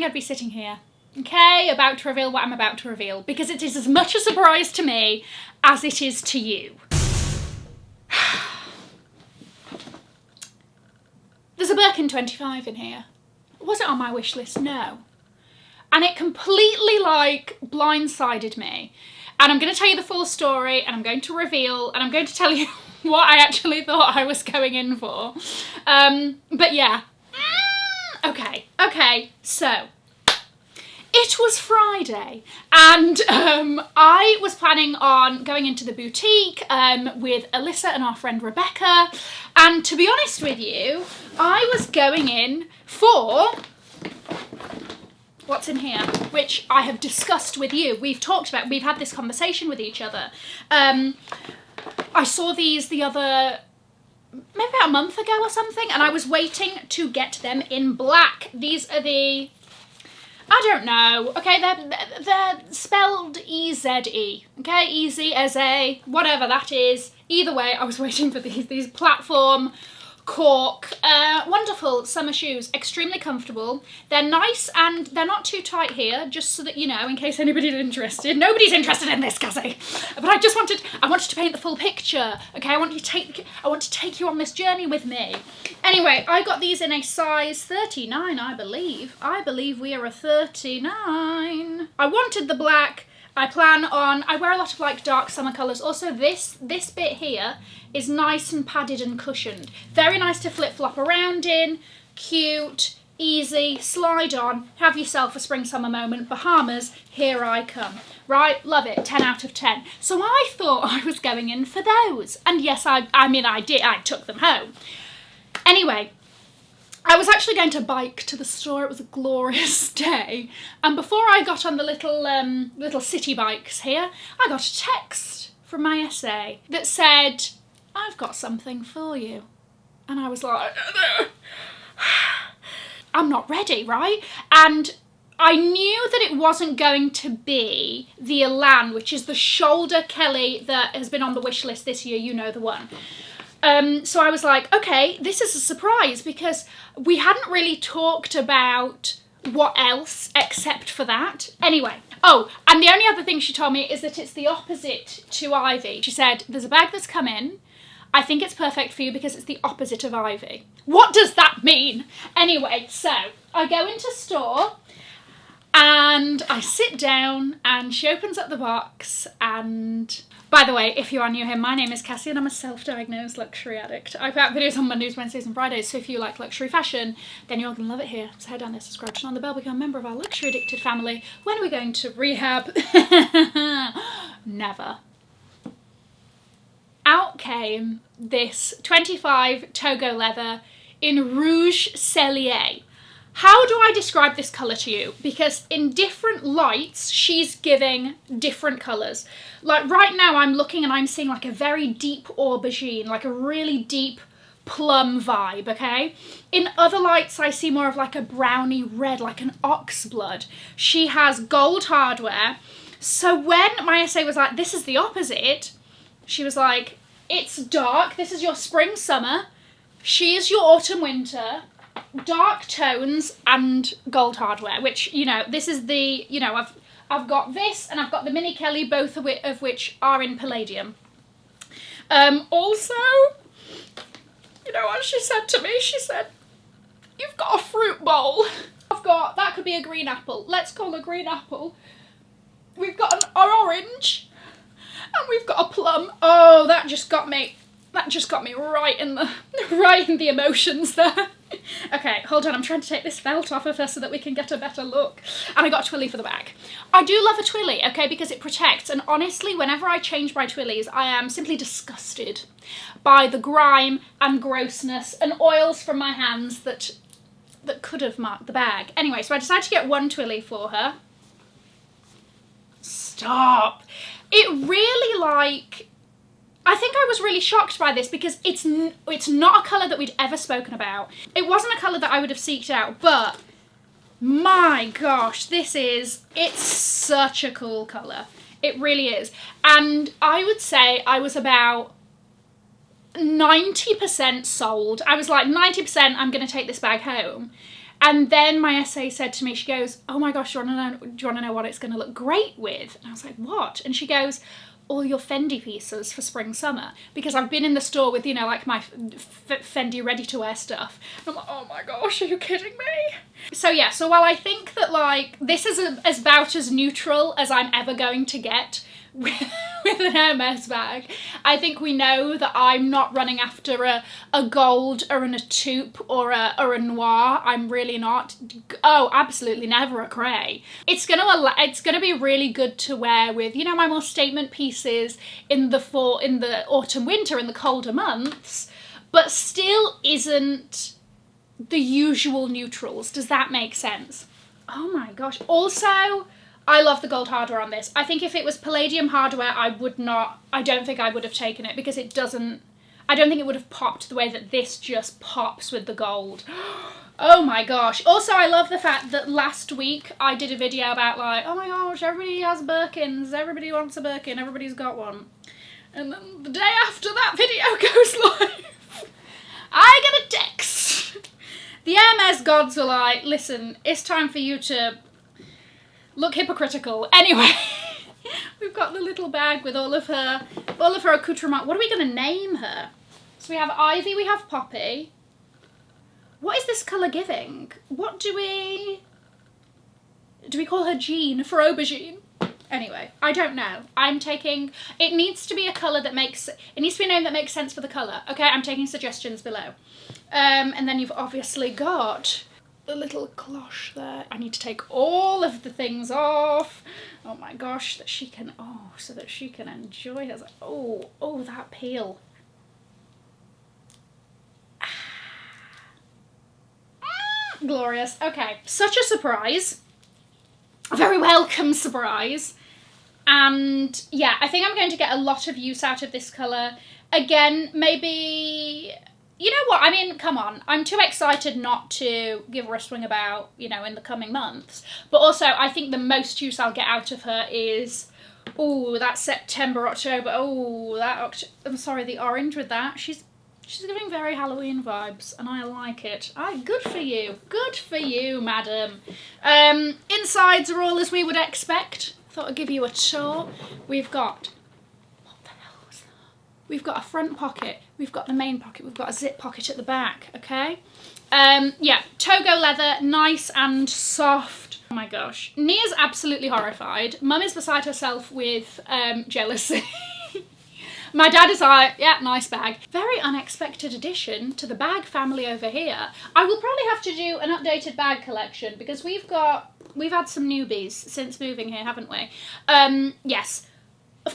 I'd be sitting here, okay, about to reveal what I'm about to reveal, because it is as much a surprise to me as it is to you. There's a Birkin 25 in here. Was it on my wish list? No. And it completely like blindsided me. And I'm going to tell you the full story, and I'm going to reveal, and I'm going to tell you what I actually thought I was going in for. But yeah. Okay, so it was Friday, and I was planning on going into the boutique with Alyssa and our friend Rebecca, and to be honest with you, I was going in for what's in here, which I have discussed with you. We've talked about, we've had this conversation with each other. I saw these the other, maybe about a month ago or something, and I was waiting to get them in black. These are the, I don't know, okay, they're spelled E-Z-E, okay, easy as a, whatever that is. Either way, I was waiting for these platform cork, wonderful summer shoes, extremely comfortable. They're nice and they're not too tight here, just so that you know, in case anybody's interested. Nobody's interested in this, Cassie. But I wanted to paint the full picture. Okay, I want to take you on this journey with me. Anyway, I got these in a size 39, I believe. I believe we are a 39. I wanted the black. I wear a lot of like dark summer colours. Also this bit here is nice and padded and cushioned. Very nice to flip-flop around in, cute, easy, slide on, have yourself a spring-summer moment. Bahamas, here I come. Right, love it, 10 out of 10. So I thought I was going in for those. And yes, I did, I took them home. Anyway, I was actually going to bike to the store. It was a glorious day. And before I got on the little city bikes here, I got a text from my essay that said, "I've got something for you." And I was like, I'm not ready, right? And I knew that it wasn't going to be the Elan, which is the shoulder Kelly that has been on the wish list this year. You know the one. So I was like, okay, this is a surprise, because we hadn't really talked about what else except for that. Anyway, oh, and the only other thing she told me is that it's the opposite to Ivy. She said, there's a bag that's come in. I think it's perfect for you because it's the opposite of Ivy. What does that mean? Anyway, so I go into store and I sit down and she opens up the box. And by the way, if you are new here, my name is Cassie and I'm a self-diagnosed luxury addict. I put out videos on Mondays, Wednesdays and Fridays, so if you like luxury fashion, then you're going to love it here. So head down there, subscribe, turn on the bell, become a member of our luxury addicted family. When are we going to rehab? Never. Out came this 25 Togo leather in Rouge Cellier. How do I describe this colour to you? Because in different lights, she's giving different colours. Like right now I'm looking and I'm seeing like a very deep aubergine, like a really deep plum vibe, okay? In other lights I see more of like a browny red, like an oxblood. She has gold hardware. So when my essay was like, this is the opposite, she was like, it's dark, this is your spring summer, she is your autumn winter, dark tones and gold hardware, which, you know, this is the, you know, I've got this and I've got the Mini Kelly, both of which are in palladium. Also, you know what she said to me? She said, you've got a fruit bowl. That could be a green apple. Let's call a green apple. We've got an orange and we've got a plum. Oh, that just got me right in the emotions there. Okay, hold on, I'm trying to take this felt off of her so that we can get a better look. And I got a twilly for the bag. I do love a twilly, okay, because it protects, and honestly, whenever I change my twillies, I am simply disgusted by the grime and grossness and oils from my hands that could have marked the bag. Anyway, so I decided to get one twilly for her. Stop. It really, like, I think I was really shocked by this because it's not a colour that we'd ever spoken about. It wasn't a colour that I would have seeked out, but my gosh, it's such a cool colour. It really is. And I would say I was about 90% sold. I was like, 90% I'm going to take this bag home. And then my essay said to me, she goes, oh my gosh, do you want to know what it's going to look great with? And I was like, what? And she goes, all your Fendi pieces for spring summer, because I've been in the store with, you know, like my Fendi ready-to-wear stuff. And I'm like, oh my gosh, are you kidding me? So yeah, so while I think that like this is about as neutral as I'm ever going to get with an Hermes bag, I think we know that I'm not running after a gold or a taupe or a noir. I'm really not. Oh, absolutely never a grey. It's gonna be really good to wear with, you know, my more statement pieces in the autumn winter, in the colder months, but still isn't the usual neutrals. Does that make sense? Oh my gosh. Also, I love the gold hardware on this. I think if it was palladium hardware, I don't think I would have taken it, because I don't think it would have popped the way that this just pops with the gold. Oh my gosh. Also, I love the fact that last week I did a video about like, oh my gosh, everybody has Birkins, everybody wants a Birkin, everybody's got one. And then the day after that video goes live, I get a text. The Hermes gods were like, listen, it's time for you to look hypocritical. Anyway, we've got the little bag with all of her accoutrement. What are we going to name her? So we have Ivy, we have Poppy. What is this colour giving? What do we call her? Jean for aubergine? Anyway, I don't know. It needs to be a colour that makes, it needs to be a name that makes sense for the colour. Okay, I'm taking suggestions below. And then you've obviously got the little cloche there. I need to take all of the things off. Oh my gosh, so that she can enjoy it. Oh, that peel. Glorious. Okay, such a surprise. A very welcome surprise. And yeah, I think I'm going to get a lot of use out of this colour. Again, maybe, you know what, I mean, come on, I'm too excited not to give her a swing about, you know, in the coming months. But also, I think the most use I'll get out of her is, oh, that September, October, I'm sorry, the orange with that. She's giving very Halloween vibes, and I like it. Good for you, madam. Insides are all as we would expect. Thought I'd give you a tour. We've got, what the hell was that? We've got a front pocket, we've got the main pocket, we've got a zip pocket at the back, okay? Yeah, Togo leather, nice and soft. Oh my gosh. Nia's absolutely horrified. Mum is beside herself with jealousy. My dad is like, yeah, nice bag. Very unexpected addition to the bag family over here. I will probably have to do an updated bag collection, because we've had some newbies since moving here, haven't we? Yes.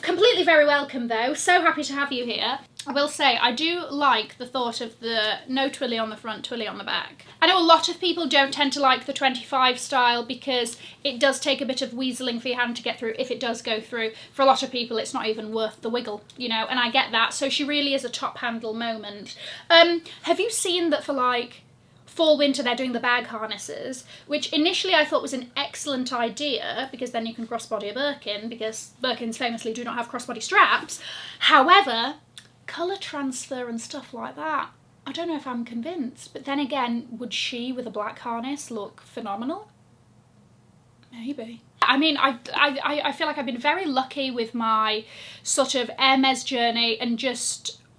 Completely very welcome though. So happy to have you here. I will say, I do like the thought of the no twilly on the front, twilly on the back. I know a lot of people don't tend to like the 25 style because it does take a bit of weaseling for your hand to get through, if it does go through. For a lot of people, it's not even worth the wiggle, you know, and I get that. So she really is a top handle moment. Have you seen that for like fall winter they're doing the bag harnesses, which initially I thought was an excellent idea, because then you can crossbody a Birkin, because Birkins famously do not have crossbody straps. However, colour transfer and stuff like that, I don't know if I'm convinced. But then again, would she with a black harness look phenomenal? Maybe. I mean, I feel like I've been very lucky with my sort of Hermes journey, and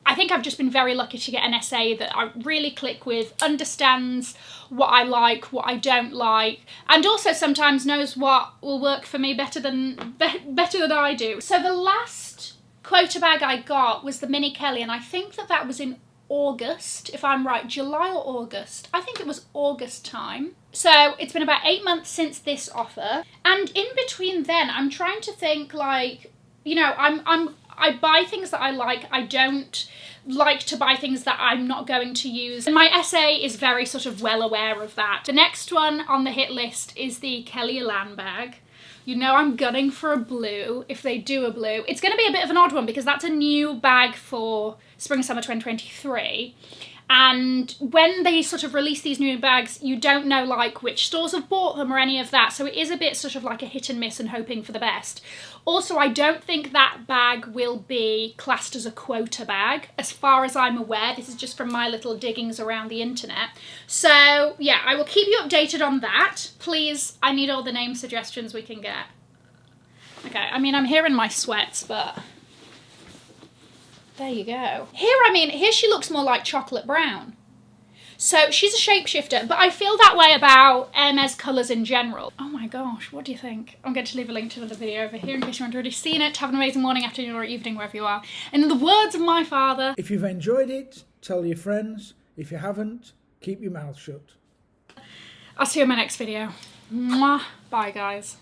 I think I've just been very lucky to get an SA that I really click with, understands what I like, what I don't like, and also sometimes knows what will work for me better than I do. So the last quota bag I got was the Mini Kelly, and I think that was in August, if I'm right, July or August. I think it was August time. So it's been about 8 months since this offer, and in between then I'm trying to think, like, you know, I buy things that I like. I don't like to buy things that I'm not going to use. And my SA is very sort of well aware of that. The next one on the hit list is the Kelly Elan bag. You know I'm gunning for a blue, if they do a blue. It's going to be a bit of an odd one, because that's a new bag for spring summer 2023. And when they sort of release these new bags, you don't know like which stores have bought them or any of that. So it is a bit sort of like a hit and miss and hoping for the best. Also, I don't think that bag will be classed as a quota bag. As far as I'm aware, this is just from my little diggings around the internet. So yeah, I will keep you updated on that. Please, I need all the name suggestions we can get. Okay, I mean, I'm here in my sweats, but there you go. Here she looks more like chocolate brown. So she's a shapeshifter, but I feel that way about Hermes colours in general. Oh my gosh, what do you think? I'm going to leave a link to another video over here in case you haven't already seen it. Have an amazing morning, afternoon or evening, wherever you are. And in the words of my father... If you've enjoyed it, tell your friends. If you haven't, keep your mouth shut. I'll see you in my next video. Mwah. Bye, guys.